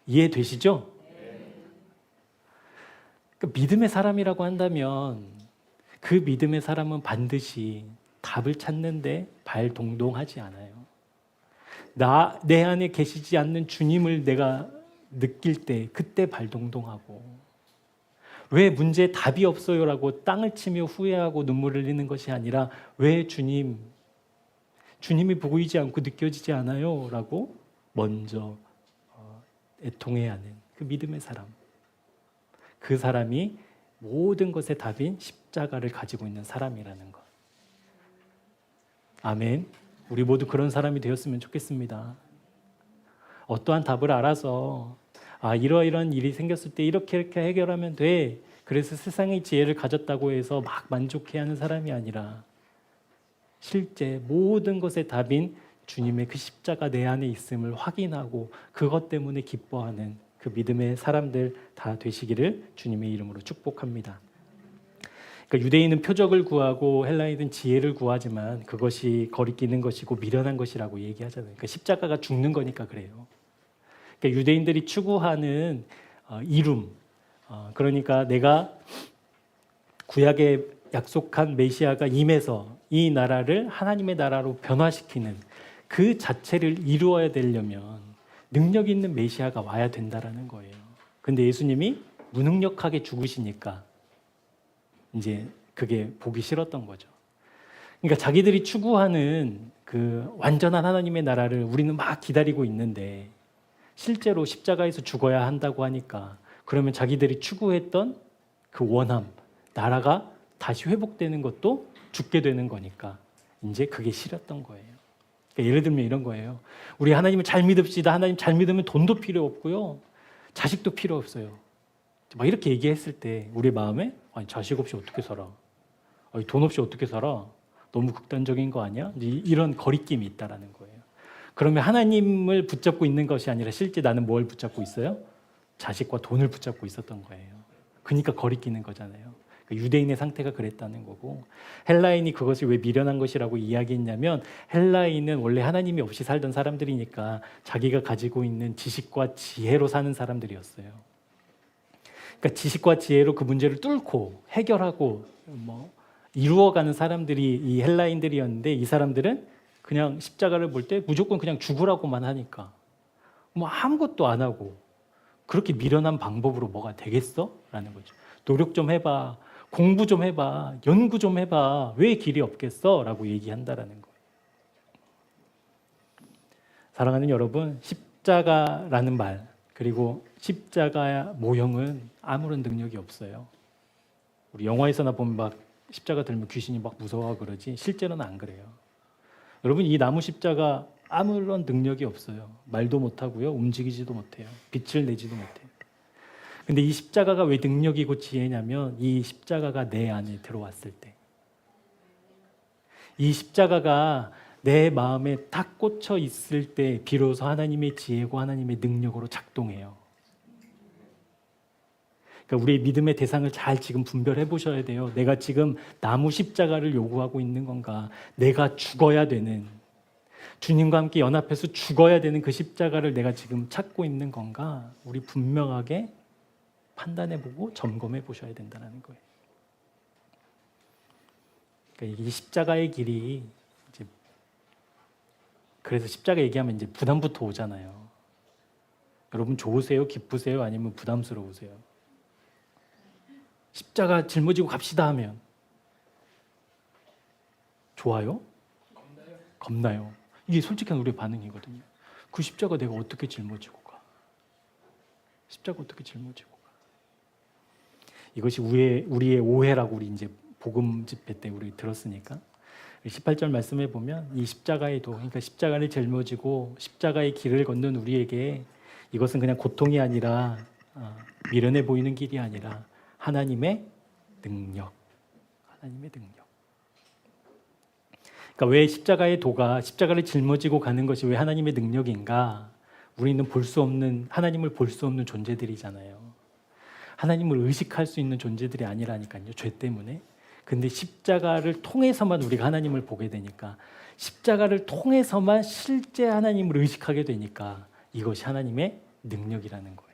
이해되시죠? 그러니까 믿음의 사람이라고 한다면 그 믿음의 사람은 반드시 답을 찾는데 발동동하지 않아요. 내 안에 계시지 않는 주님을 내가 느낄 때 그때 발동동하고, 왜 문제에 답이 없어요라고 땅을 치며 후회하고 눈물을 흘리는 것이 아니라 왜 주님이 보이지 않고 느껴지지 않아요? 라고 먼저 애통해야 하는 그 믿음의 사람. 그 사람이 모든 것의 답인 십자가를 가지고 있는 사람이라는 것. 아멘. 우리 모두 그런 사람이 되었으면 좋겠습니다. 어떠한 답을 알아서 이러이러한 일이 생겼을 때 이렇게 해결하면 돼. 그래서 세상의 지혜를 가졌다고 해서 막 만족해하는 사람이 아니라 실제 모든 것의 답인 주님의 그 십자가 내 안에 있음을 확인하고 그것 때문에 기뻐하는 그 믿음의 사람들 다 되시기를 주님의 이름으로 축복합니다. 그러니까 유대인은 표적을 구하고 헬라인은 지혜를 구하지만 그것이 거리끼는 것이고 미련한 것이라고 얘기하잖아요. 그러니까 십자가가 죽는 거니까 그래요. 그러니까 유대인들이 추구하는 이룸, 그러니까 내가 구약에 약속한 메시아가 임해서 이 나라를 하나님의 나라로 변화시키는 그 자체를 이루어야 되려면 능력 있는 메시아가 와야 된다라는 거예요. 근데 예수님이 무능력하게 죽으시니까 이제 그게 보기 싫었던 거죠. 그러니까 자기들이 추구하는 그 완전한 하나님의 나라를 우리는 막 기다리고 있는데 실제로 십자가에서 죽어야 한다고 하니까 그러면 자기들이 추구했던 그 원함, 나라가 다시 회복되는 것도 죽게 되는 거니까 이제 그게 싫었던 거예요. 그러니까 예를 들면 이런 거예요. 우리 하나님을 잘 믿읍시다. 하나님 잘 믿으면 돈도 필요 없고요. 자식도 필요 없어요. 막 이렇게 얘기했을 때 우리 마음에 자식 없이 어떻게 살아? 돈 없이 어떻게 살아? 너무 극단적인 거 아니야? 이런 거리낌이 있다라는 거예요. 그러면 하나님을 붙잡고 있는 것이 아니라 실제 나는 뭘 붙잡고 있어요? 자식과 돈을 붙잡고 있었던 거예요. 그러니까 거리끼는 거잖아요. 유대인의 상태가 그랬다는 거고, 헬라인이 그것을 왜 미련한 것이라고 이야기했냐면 헬라인은 원래 하나님이 없이 살던 사람들이니까 자기가 가지고 있는 지식과 지혜로 사는 사람들이었어요. 그러니까 지식과 지혜로 그 문제를 뚫고 해결하고 이루어가는 사람들이 이 헬라인들이었는데, 이 사람들은 그냥 십자가를 볼 때 무조건 그냥 죽으라고만 하니까 아무것도 안 하고 그렇게 미련한 방법으로 뭐가 되겠어? 라는 거죠. 노력 좀 해봐, 공부 좀 해봐, 연구 좀 해봐, 왜 길이 없겠어? 라고 얘기한다라는 거예요. 사랑하는 여러분, 십자가라는 말, 그리고 십자가 모형은 아무런 능력이 없어요. 우리 영화에서나 보면 막 십자가 들면 귀신이 막 무서워하고 그러지 실제로는 안 그래요. 여러분, 이 나무 십자가 아무런 능력이 없어요. 말도 못하고요, 움직이지도 못해요. 빛을 내지도 못해요. 근데 이 십자가가 왜 능력이고 지혜냐면 이 십자가가 내 안에 들어왔을 때, 이 십자가가 내 마음에 딱 꽂혀 있을 때 비로소 하나님의 지혜고 하나님의 능력으로 작동해요. 그러니까 우리의 믿음의 대상을 잘 지금 분별해 보셔야 돼요. 내가 지금 나무 십자가를 요구하고 있는 건가? 내가 죽어야 되는, 주님과 함께 연합해서 죽어야 되는 그 십자가를 내가 지금 찾고 있는 건가? 우리 분명하게 판단해보고 점검해 보셔야 된다는 거예요. 그러니까 이 십자가의 길이 이제, 그래서 십자가 얘기하면 이제 부담부터 오잖아요. 여러분 좋으세요? 기쁘세요? 아니면 부담스러우세요? 십자가 짊어지고 갑시다 하면 좋아요? 겁나요. 이게 솔직한 우리의 반응이거든요. 그 십자가 내가 어떻게 짊어지고 가? 십자가 어떻게 짊어지고 가? 이것이 우리의 오해라고 우리 이제 복음 집회 때 우리 들었으니까. 18절 말씀에 보면 이 십자가의 도, 그러니까 십자가를 짊어지고 십자가의 길을 걷는 우리에게 이것은 그냥 고통이 아니라 미련해 보이는 길이 아니라 하나님의 능력, 하나님의 능력. 그러니까 왜 십자가의 도가 십자가를 짊어지고 가는 것이 왜 하나님의 능력인가? 우리는 볼 수 없는, 하나님을 볼 수 없는 존재들이잖아요. 하나님을 의식할 수 있는 존재들이 아니라니까요. 죄 때문에. 근데 십자가를 통해서만 우리가 하나님을 보게 되니까, 십자가를 통해서만 실제 하나님을 의식하게 되니까 이것이 하나님의 능력이라는 거예요.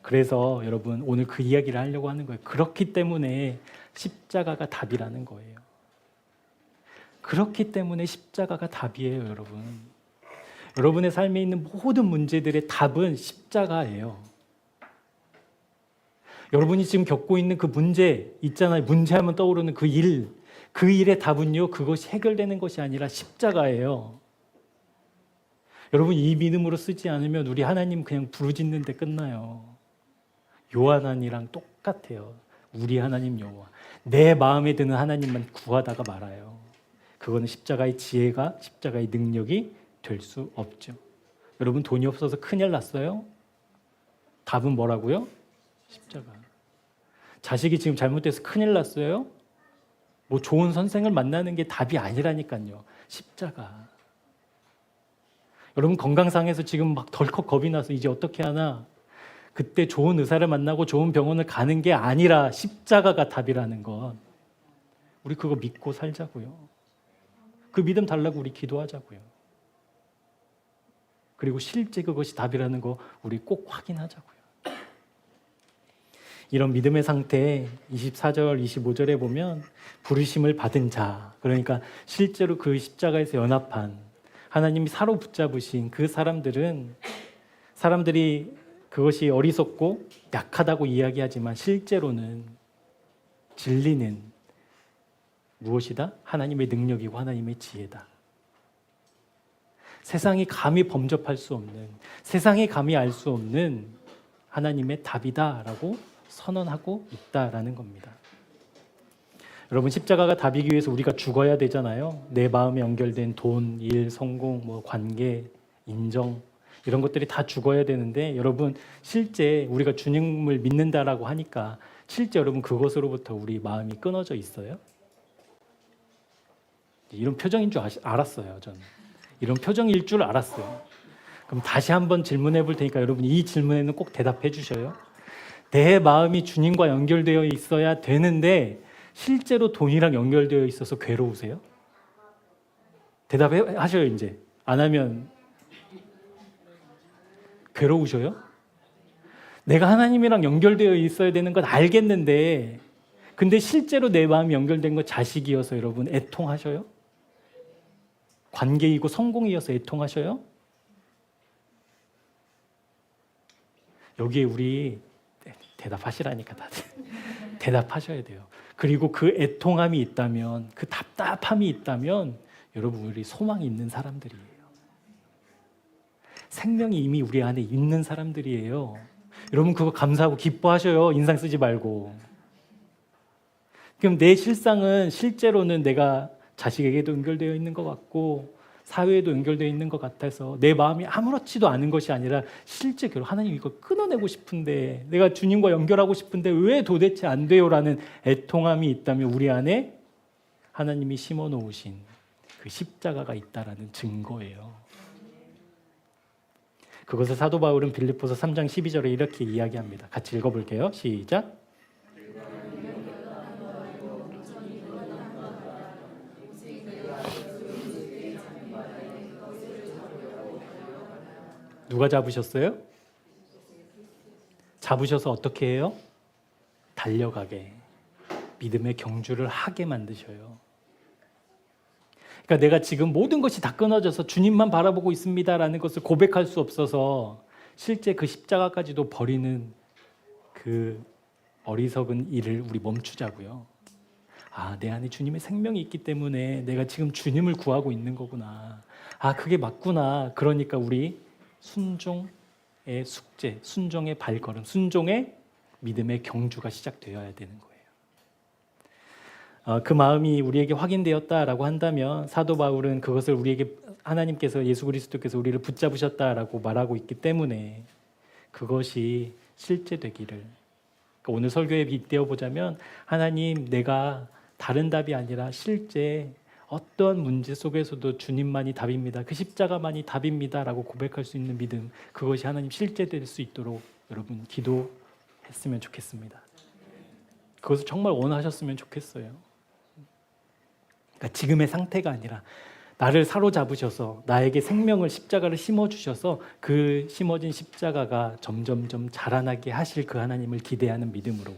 그래서 여러분 오늘 그 이야기를 하려고 하는 거예요. 그렇기 때문에 십자가가 답이라는 거예요. 그렇기 때문에 십자가가 답이에요, 여러분. 여러분의 삶에 있는 모든 문제들의 답은 십자가예요. 여러분이 지금 겪고 있는 그 문제 있잖아요. 문제하면 떠오르는 그 일, 그 일의 답은요, 그것이 해결되는 것이 아니라 십자가예요. 여러분 이 믿음으로 쓰지 않으면 우리 하나님 그냥 부르짖는 데 끝나요. 요한이랑 똑같아요. 우리 하나님 여호와. 내 마음에 드는 하나님만 구하다가 말아요. 그거는 십자가의 지혜가, 십자가의 능력이 될 수 없죠. 여러분 돈이 없어서 큰일 났어요? 답은 뭐라고요? 십자가. 자식이 지금 잘못돼서 큰일 났어요? 뭐 좋은 선생을 만나는 게 답이 아니라니까요. 십자가. 여러분 건강상해서 지금 막 덜컥 겁이 나서 이제 어떻게 하나? 그때 좋은 의사를 만나고 좋은 병원을 가는 게 아니라 십자가가 답이라는 것. 우리 그거 믿고 살자고요. 그 믿음 달라고 우리 기도하자고요. 그리고 실제 그것이 답이라는 거 우리 꼭 확인하자고요. 이런 믿음의 상태 24절, 25절에 보면 부르심을 받은 자, 그러니까 실제로 그 십자가에서 연합한 하나님이 사로 붙잡으신 그 사람들이 그것이 어리석고 약하다고 이야기하지만 실제로는 진리는 무엇이다? 하나님의 능력이고 하나님의 지혜다. 세상이 감히 범접할 수 없는, 세상이 감히 알 수 없는 하나님의 답이다라고 선언하고 있다라는 겁니다. 여러분 십자가가 답이기 위해서 우리가 죽어야 되잖아요. 내 마음에 연결된 돈, 일, 성공, 관계, 인정 이런 것들이 다 죽어야 되는데 여러분 실제 우리가 주님을 믿는다라고 하니까 실제 여러분 그것으로부터 우리 마음이 끊어져 있어요? 이런 표정인 줄 알았어요. 저는 이런 표정일 줄 알았어요. 그럼 다시 한번 질문해 볼 테니까 여러분 이 질문에는 꼭 대답해 주셔요. 내 마음이 주님과 연결되어 있어야 되는데 실제로 돈이랑 연결되어 있어서 괴로우세요? 대답하셔요. 이제 안 하면 괴로우셔요? 내가 하나님이랑 연결되어 있어야 되는 건 알겠는데 근데 실제로 내 마음이 연결된 건 자식이어서 여러분 애통하셔요? 관계이고 성공이어서 애통하셔요? 여기에 우리 대답하시라니까 다들 대답하셔야 돼요. 그리고 그 애통함이 있다면 그 답답함이 있다면 여러분 우리 소망이 있는 사람들이에요. 생명이 이미 우리 안에 있는 사람들이에요. 여러분 그거 감사하고 기뻐하셔요. 인상 쓰지 말고. 그럼 내 실상은 실제로는 내가 자식에게도 연결되어 있는 것 같고 사회에도 연결되어 있는 것 같아서 내 마음이 아무렇지도 않은 것이 아니라 실제 하나님 이거 끊어내고 싶은데 내가 주님과 연결하고 싶은데 왜 도대체 안 돼요라는 애통함이 있다면 우리 안에 하나님이 심어놓으신 그 십자가가 있다라는 증거예요. 그것을 사도 바울은 빌립보서 3장 12절에 이렇게 이야기합니다. 같이 읽어볼게요. 시작. 누가 잡으셨어요? 잡으셔서 어떻게 해요? 달려가게, 믿음의 경주를 하게 만드셔요. 그러니까 내가 지금 모든 것이 다 끊어져서 주님만 바라보고 있습니다라는 것을 고백할 수 없어서 실제 그 십자가까지도 버리는 그 어리석은 일을 우리 멈추자고요. 아, 내 안에 주님의 생명이 있기 때문에 내가 지금 주님을 구하고 있는 거구나. 아, 그게 맞구나. 그러니까 우리 순종의 숙제, 순종의 발걸음, 순종의 믿음의 경주가 시작되어야 되는 거예요. 그 마음이 우리에게 확인되었다라고 한다면 사도 바울은 그것을 우리에게 하나님께서 예수 그리스도께서 우리를 붙잡으셨다라고 말하고 있기 때문에 그것이 실제 되기를. 그러니까 오늘 설교에 빗대어 보자면 하나님, 내가 다른 답이 아니라 실제 어떠한 문제 속에서도 주님만이 답입니다. 그 십자가만이 답입니다라고 고백할 수 있는 믿음, 그것이 하나님 실제 될 수 있도록 여러분 기도했으면 좋겠습니다. 그것을 정말 원하셨으면 좋겠어요. 그러니까 지금의 상태가 아니라 나를 사로잡으셔서 나에게 생명을 십자가를 심어주셔서 그 심어진 십자가가 점점점 자라나게 하실 그 하나님을 기대하는 믿음으로,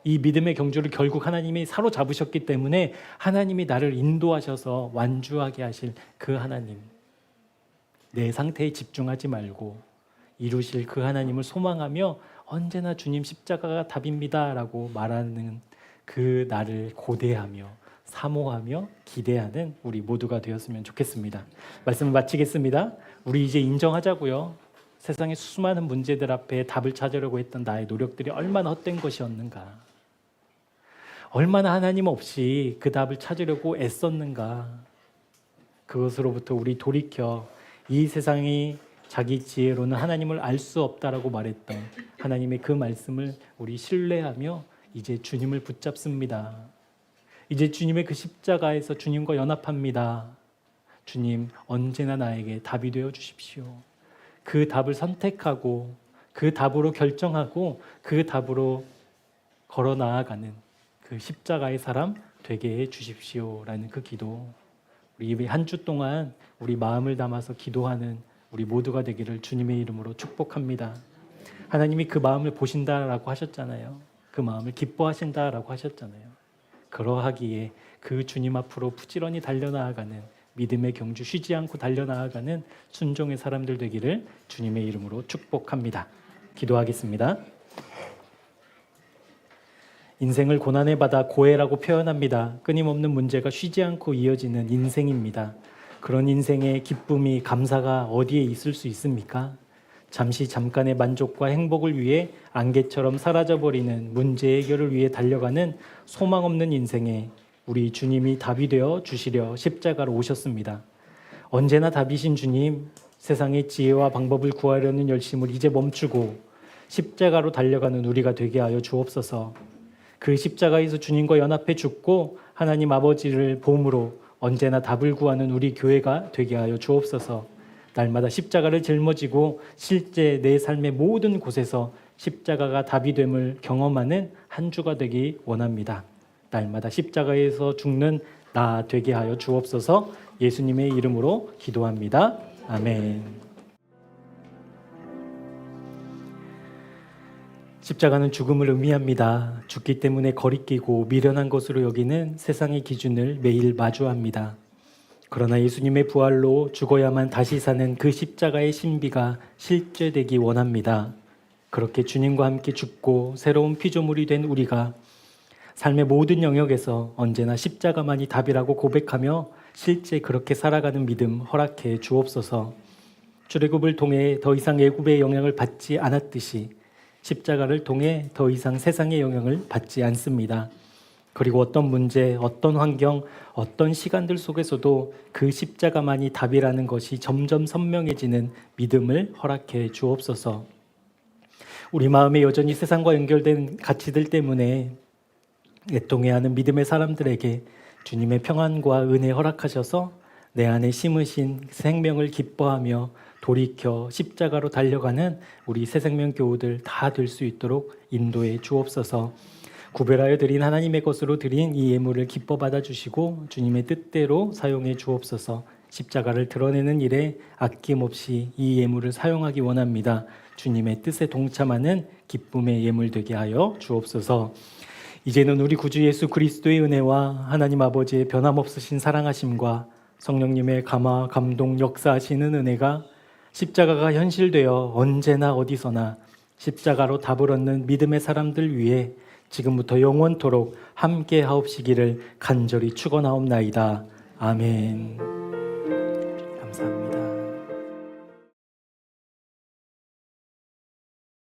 이 믿음의 경주를 결국 하나님이 사로잡으셨기 때문에 하나님이 나를 인도하셔서 완주하게 하실 그 하나님, 내 상태에 집중하지 말고 이루실 그 하나님을 소망하며 언제나 주님 십자가가 답입니다 라고 말하는 그 나를 고대하며 사모하며 기대하는 우리 모두가 되었으면 좋겠습니다. 말씀을 마치겠습니다. 우리 이제 인정하자고요. 세상의 수많은 문제들 앞에 답을 찾으려고 했던 나의 노력들이 얼마나 헛된 것이었는가, 얼마나 하나님 없이 그 답을 찾으려고 애썼는가. 그것으로부터 우리 돌이켜 이 세상이 자기 지혜로는 하나님을 알 수 없다라고 말했던 하나님의 그 말씀을 우리 신뢰하며 이제 주님을 붙잡습니다. 이제 주님의 그 십자가에서 주님과 연합합니다. 주님, 언제나 나에게 답이 되어 주십시오. 그 답을 선택하고 그 답으로 결정하고 그 답으로 걸어 나아가는 그 십자가의 사람 되게 해 주십시오라는 그 기도, 우리 한 주 동안 우리 마음을 담아서 기도하는 우리 모두가 되기를 주님의 이름으로 축복합니다. 하나님이 그 마음을 보신다라고 하셨잖아요. 그 마음을 기뻐하신다라고 하셨잖아요. 그러하기에 그 주님 앞으로 부지런히 달려나아가는 믿음의 경주, 쉬지 않고 달려나아가는 순종의 사람들 되기를 주님의 이름으로 축복합니다. 기도하겠습니다. 인생을 고난의 바다, 고해라고 표현합니다. 끊임없는 문제가 쉬지 않고 이어지는 인생입니다. 그런 인생의 기쁨이, 감사가 어디에 있을 수 있습니까? 잠깐의 만족과 행복을 위해 안개처럼 사라져버리는 문제 해결을 위해 달려가는 소망 없는 인생에 우리 주님이 답이 되어 주시려 십자가로 오셨습니다. 언제나 답이신 주님, 세상의 지혜와 방법을 구하려는 열심을 이제 멈추고 십자가로 달려가는 우리가 되게 하여 주옵소서. 그 십자가에서 주님과 연합해 죽고 하나님 아버지를 보므로 언제나 답을 구하는 우리 교회가 되게 하여 주옵소서. 날마다 십자가를 짊어지고 실제 내 삶의 모든 곳에서 십자가가 답이 됨을 경험하는 한 주가 되기 원합니다. 날마다 십자가에서 죽는 나 되게 하여 주옵소서. 예수님의 이름으로 기도합니다. 아멘. 십자가는 죽음을 의미합니다. 죽기 때문에 거리끼고 미련한 것으로 여기는 세상의 기준을 매일 마주합니다. 그러나 예수님의 부활로 죽어야만 다시 사는 그 십자가의 신비가 실제되기 원합니다. 그렇게 주님과 함께 죽고 새로운 피조물이 된 우리가 삶의 모든 영역에서 언제나 십자가만이 답이라고 고백하며 실제 그렇게 살아가는 믿음 허락해 주옵소서. 출애굽을 통해 더 이상 애굽의 영향을 받지 않았듯이 십자가를 통해 더 이상 세상의 영향을 받지 않습니다. 그리고 어떤 문제, 어떤 환경, 어떤 시간들 속에서도 그 십자가만이 답이라는 것이 점점 선명해지는 믿음을 허락해 주옵소서. 우리 마음에 여전히 세상과 연결된 가치들 때문에 애통해하는 믿음의 사람들에게 주님의 평안과 은혜 허락하셔서 내 안에 심으신 생명을 기뻐하며 돌이켜 십자가로 달려가는 우리 새생명 교우들 다 될 수 있도록 인도해 주옵소서. 구별하여 드린 하나님의 것으로 드린 이 예물을 기뻐 받아주시고 주님의 뜻대로 사용해 주옵소서. 십자가를 드러내는 일에 아낌없이 이 예물을 사용하기 원합니다. 주님의 뜻에 동참하는 기쁨의 예물 되게 하여 주옵소서. 이제는 우리 구주 예수 그리스도의 은혜와 하나님 아버지의 변함없으신 사랑하심과 성령님의 감화, 감동, 역사하시는 은혜가 십자가가 현실되어 언제나 어디서나 십자가로 답을 얻는 믿음의 사람들 위해 지금부터 영원토록 함께 하옵시기를 간절히 축원하옵나이다. 아멘.